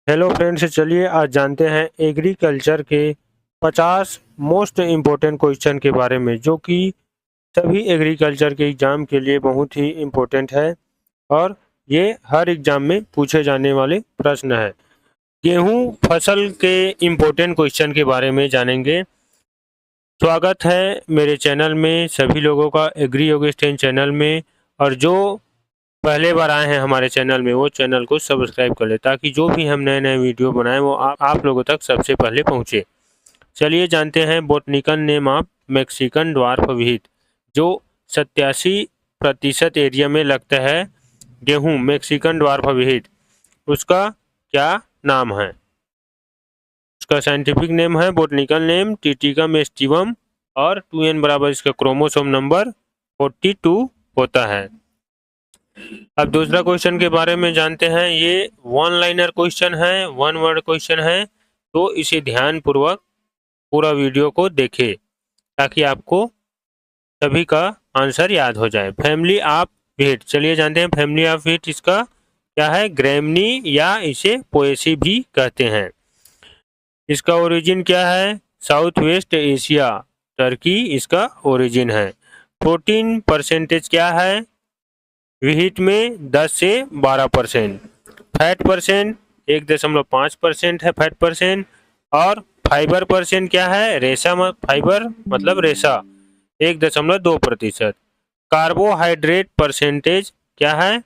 Hello friends, चलिए आज जानते हैं एग्रीकल्चर के 50 मोस्ट इम्पोर्टेंट क्वेश्चन के बारे में, जो कि सभी एग्रीकल्चर के एग्ज़ाम के लिए बहुत ही इम्पोर्टेंट है और ये हर एग्ज़ाम में पूछे जाने वाले प्रश्न है। गेहूं फसल के इम्पोर्टेंट क्वेश्चन के बारे में जानेंगे। स्वागत है मेरे चैनल में सभी लोगों का, एग्री योगेश चैनल में। और जो पहले बार आए हैं हमारे चैनल में, वो चैनल को सब्सक्राइब कर ले ताकि जो भी हम नए नए वीडियो बनाएं वो आप लोगों तक सबसे पहले पहुंचे। चलिए जानते हैं botanical name of Mexican dwarf wheat, जो 87% एरिया में लगता है गेहूं मैक्सिकन ड्वार्फ व्हीट, उसका क्या नाम है? उसका साइंटिफिक नेम है बोटनिकल नेम टिटिकम एस्टिवम, और 2n बराबर इसका क्रोमोसोम नंबर 42 होता है। अब दूसरा क्वेश्चन के बारे में जानते हैं। ये वन लाइनर क्वेश्चन है, वन वर्ड क्वेश्चन है, तो इसे ध्यान पूर्वक पूरा वीडियो को देखें ताकि आपको सभी का आंसर याद हो जाए। फैमिली ऑफ व्हीट, चलिए जानते हैं फैमिली ऑफ व्हीट इसका क्या है। ग्रैमनी या इसे पोएसी भी कहते हैं। इसका ओरिजिन क्या है? साउथ वेस्ट एशिया, टर्की इसका ओरिजिन है। प्रोटीन परसेंटेज क्या है व्हीट में? 10 से 12%। फैट परसेंट 1.5% है फैट परसेंट। और फाइबर परसेंट क्या है? रेशा फाइबर मतलब रेशा 1.2%। कार्बोहाइड्रेट परसेंटेज क्या है?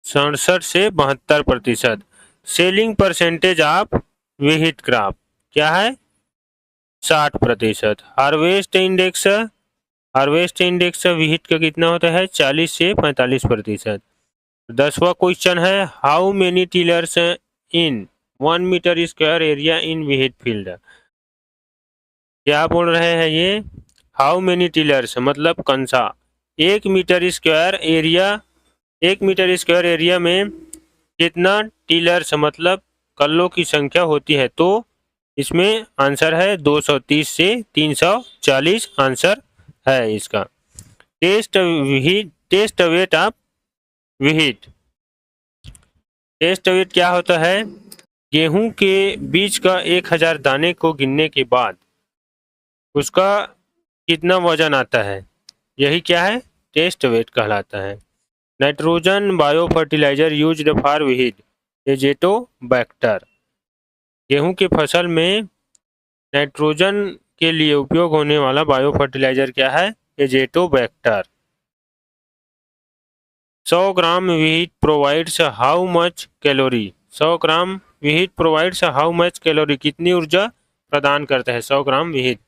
67 से 72%। Selling percentage of wheat crop क्या है? 60%। हार्वेस्ट इंडेक्स व्हीट का कितना होता है? 40 से 45%। 10वां क्वेश्चन है, how many tillers in 1 metre square area in wheat field? क्या बोल रहे हैं ये? हाउ मेनी टिलर्स मतलब कंसा। 1 मीटर स्क्वायर एरिया में कितना टिलर्स मतलब कल्लों की संख्या होती है? तो इसमें आंसर है 230 से 340 आंसर है इसका। Test weight of wheat, test weight क्या होता है? गेहूं के बीज का 1000 दाने को गिनने के बाद उसका कितना वजन आता है, यही क्या है? टेस्ट वेट कहलाता है। Nitrogen bio fertiliser used for wheat, azotobacter. गेहूं के फसल में नाइट्रोजन के लिए उपयोग होने वाला बायो फर्टिलाइजर क्या है? Azotobacter. 100 gram wheat provides how much calorie? 100 gram wheat provides how much calorie, कितनी ऊर्जा प्रदान करता है 100 ग्राम व्हीट?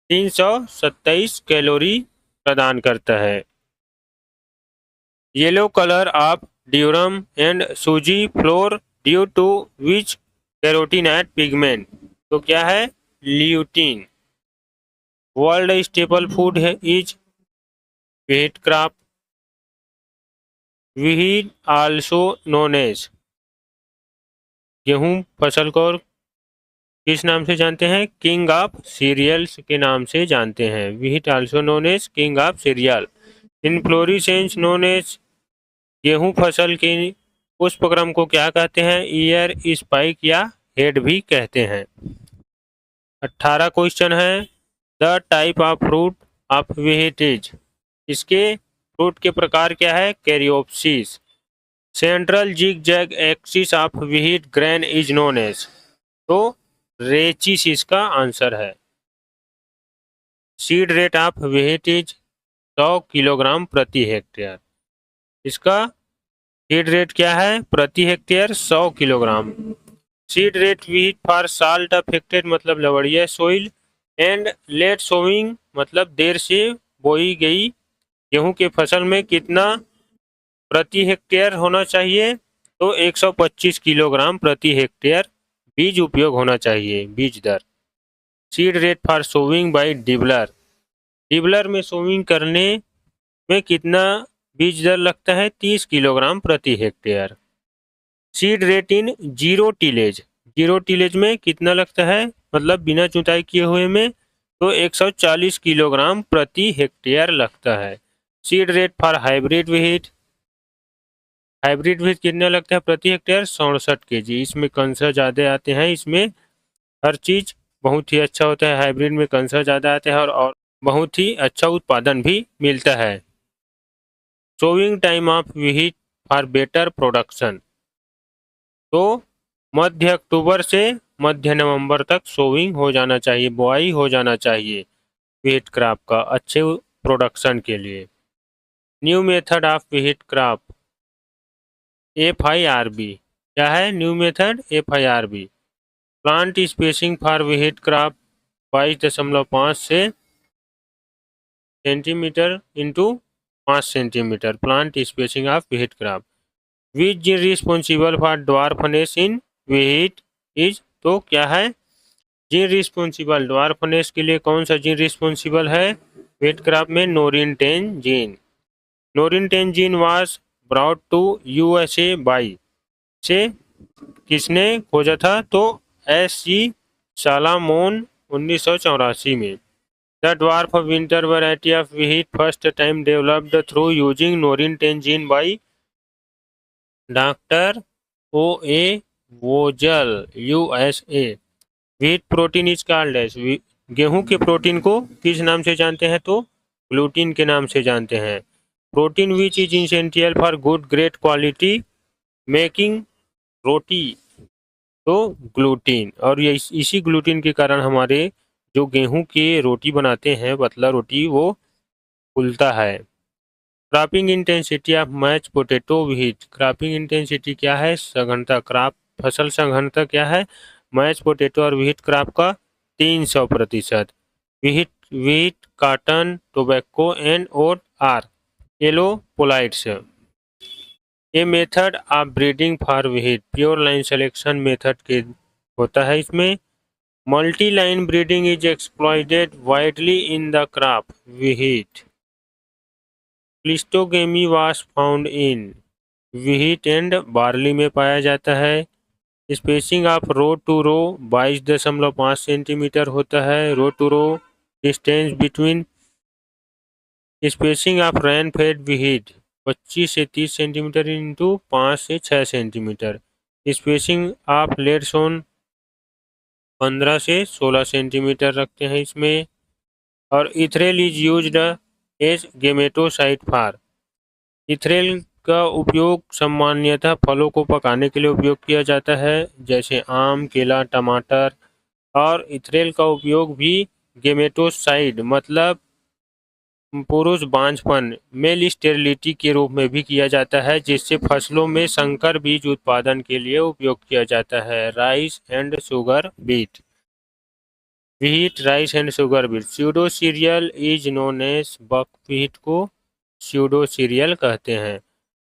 327 कैलोरी प्रदान करता है। Yellow colour of durum and suji flour due to which carotenoid pigment? तो क्या है? ल्यूटीन। वर्ल्ड स्टेपल फूड है is wheat crop. Wheat also known as, गेहूं फसल को किस नाम से जानते हैं? किंग ऑफ सीरियल्स के नाम से जानते हैं। Wheat also known as king of cereal. Inflorescence known as, गेहूं फसल के पुष्पक्रम को क्या कहते हैं? ईयर स्पाइक या हेड भी कहते हैं। 18 क्वेश्चन है, the type of fruit of wheat is, इसके फ्रूट के प्रकार क्या है? Caryopsis. Central zig zag axis of wheat grain is known as, तो रेचिस इसका आंसर है। Seed rate of wheat is 100 kilogram प्रति हेक्टेयर, इसका सीड रेट क्या है? प्रति hectare 100 kilogram. Seed rate wheat for salt affected मतलब लवड़िया सोइल एंड लेट सोइंग मतलब देर से बोई गई गेहूं के फसल में कितना प्रति हेक्टेयर होना चाहिए? तो 125 किलोग्राम प्रति हेक्टेयर बीज उपयोग होना चाहिए, बीज दर। Seed rate for sowing by dibbler, dibbler में सोविंग करने में कितना बीज दर लगता है? 30 किलोग्राम प्रति hectare. Seed rate in zero tillage, zero tillage में कितना लगता है मतलब बिना जुताई किए हुए में? तो 140 किलोग्राम प्रति हेक्टेयर लगता है। Seed rate for hybrid wheat, hybrid बीज कितने लगता है प्रति हेक्टेयर? 67 kg। इसमें कंसर ज़्यादा आते हैं, इसमें हर चीज़ बहुत ही अच्छा होता है। हाइब्रिड में कंसर ज़्यादा आते हैं और बहुत ही अच्छा उत्पादन भी मिलता है। Sowing time of wheat for better production, तो मध्य अक्टूबर से मध्य नवंबर तक सोइंग हो जाना चाहिए, बुआई हो जाना चाहिए व्हीट क्रॉप का अच्छे प्रोडक्शन के लिए। New method of wheat crop FIRB, क्या है new method? FIRB, plant spacing for wheat crop 22.5 से centimetre into 5 centimetre, plant spacing of wheat crop. Which gene responsible for dwarfness in wheat is, तो क्या है gene responsible dwarfness के लिए? कौन सा जीन रिस्पॉन्सिबल है व्हीट क्रॉप में? Norin 10 gene. Norin 10 gene was brought to USA by, से किसने खोजा था? तो SG सालामोन 1984 में। The dwarf winter variety of wheat first time developed through using Norin 10 gene by doctor OA Vogel USA। Wheat protein is called as, गेहूं के protein को किस नाम से जानते हैं? तो ग्लूटीन के नाम से जानते हैं। Protein which is essential for good great quality making roti, तो ग्लूटीन। और ये इसी ग्लूटीन के कारण हमारे जो गेहूं की रोटी बनाते हैं पतला रोटी, वो फूलता है। Cropping intensity of maize potato wheat, cropping intensity क्या है? सघनता, क्रॉप फसल सघनता क्या है मैच पोटैटो और व्हीट क्रॉप का? 300%। Wheat wheat cotton tobacco and oat are yellow पोलाइट्स। ये method of breeding for wheat pure line selection method के होता है। इसमें multi line breeding is exploited widely in the crop wheat. Cleistogamy was found in wheat and barley में पाया जाता है। Spacing of row to row 22.5 centimetre होता है। Row to row distance between spacing of rain fed wheat 25 से 30 centimetre into 5 से 6 centimetre. Spacing of late sown 15 से 16 centimetre रखते हैं इसमें। और ethrel is used as gametocide for, ethrel का उपयोग सामान्यतः फलों को पकाने के लिए उपयोग किया जाता है, जैसे आम, केला, टमाटर। और इथरेल का उपयोग भी गेमेटोसाइड मतलब पुरुष बांझपन मेल स्टेरिलिटी के रूप में भी किया जाता है, जिससे फसलों में संकर बीज उत्पादन के लिए उपयोग किया जाता है। Rice and sugar beet, wheat, rice and sugar beet. Pseudo cereal is known as buckwheat को स्यूडो सीरियल कहते हैं।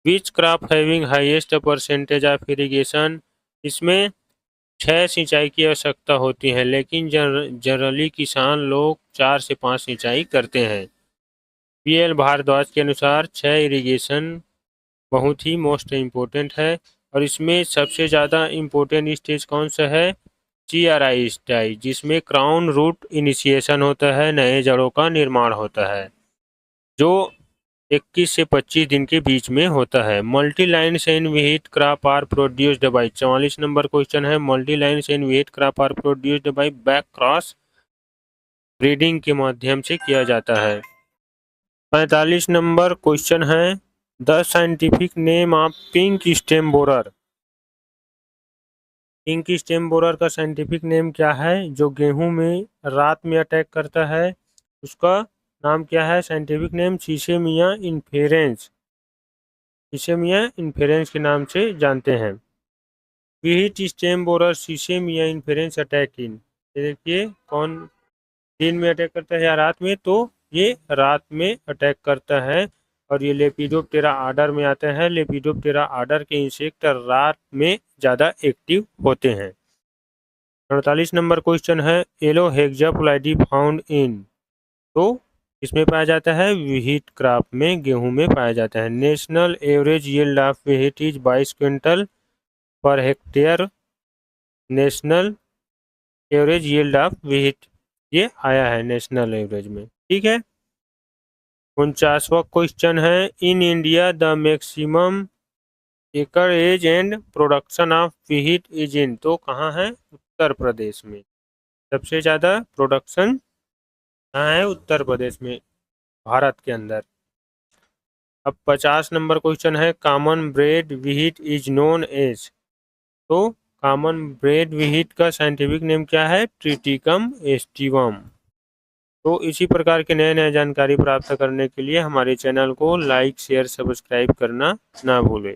Which crop having highest percentage of irrigation, इसमें 6 सिंचाई की आवश्यकता होती है, लेकिन जनरली किसान लोग 4 से 5 सिंचाई करते हैं। PL भारद्वाज के अनुसार 6 इरिगेशन बहुत ही मोस्ट इम्पोर्टेंट है। और इसमें सबसे ज़्यादा इम्पोर्टेंट स्टेज कौन सा है? CRI स्टेज, जिसमें क्राउन रूट इनिशिएशन होता है, नए जड़ों का निर्माण होता है, जो 21 से 25 दिन के बीच में होता है। Multi lines in wheat crop are produced by, 44 number question है। Multi lines in wheat crop are produced by back cross breeding के माध्यम से किया जाता है। 45 नंबर क्वेश्चन है, the scientific name of pink stem borer, pink stem borer का scientific name क्या है? जो गेहूं में रात में अटैक करता है, उसका नाम क्या है? Scientific name Sesamia inferens, Sesamia inferens के नाम से जानते हैं। Wheat stem borer Sesamia inferens attack in, देखिए कौन दिन में अटैक करता है या रात में? तो ये रात में अटैक करता है और ये लेपिडोप्टेरा आर्डर में आता है। लेपिडोप्टेरा आर्डर के इंसेक्ट रात में ज़्यादा एक्टिव होते हैं। 48 नंबर क्वेश्चन है, येलो हेक्साफोलाइडी फाउंड इन, तो इसमें पाया जाता है व्हीट क्रॉप में, गेहूं में पाया जाता है। National average yield of wheat is 22 quintal per hectare, national average yield of wheat ये आया है नेशनल एवरेज में, ठीक है। 49वां क्वेश्चन है, in India the maximum acreage and production of wheat is in, तो कहाँ है? उत्तर प्रदेश में। सबसे ज़्यादा प्रोडक्शन कहाँ है? उत्तर प्रदेश में, भारत के अंदर। अब 50 नंबर क्वेश्चन है, common bread wheat is known as, तो कॉमन ब्रेड व्हीट का साइंटिफिक नेम क्या है? Triticum aestivum. तो इसी प्रकार के नए नए जानकारी प्राप्त करने के लिए हमारे चैनल को लाइक शेयर सब्सक्राइब करना ना भूलें।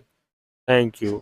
Thank you.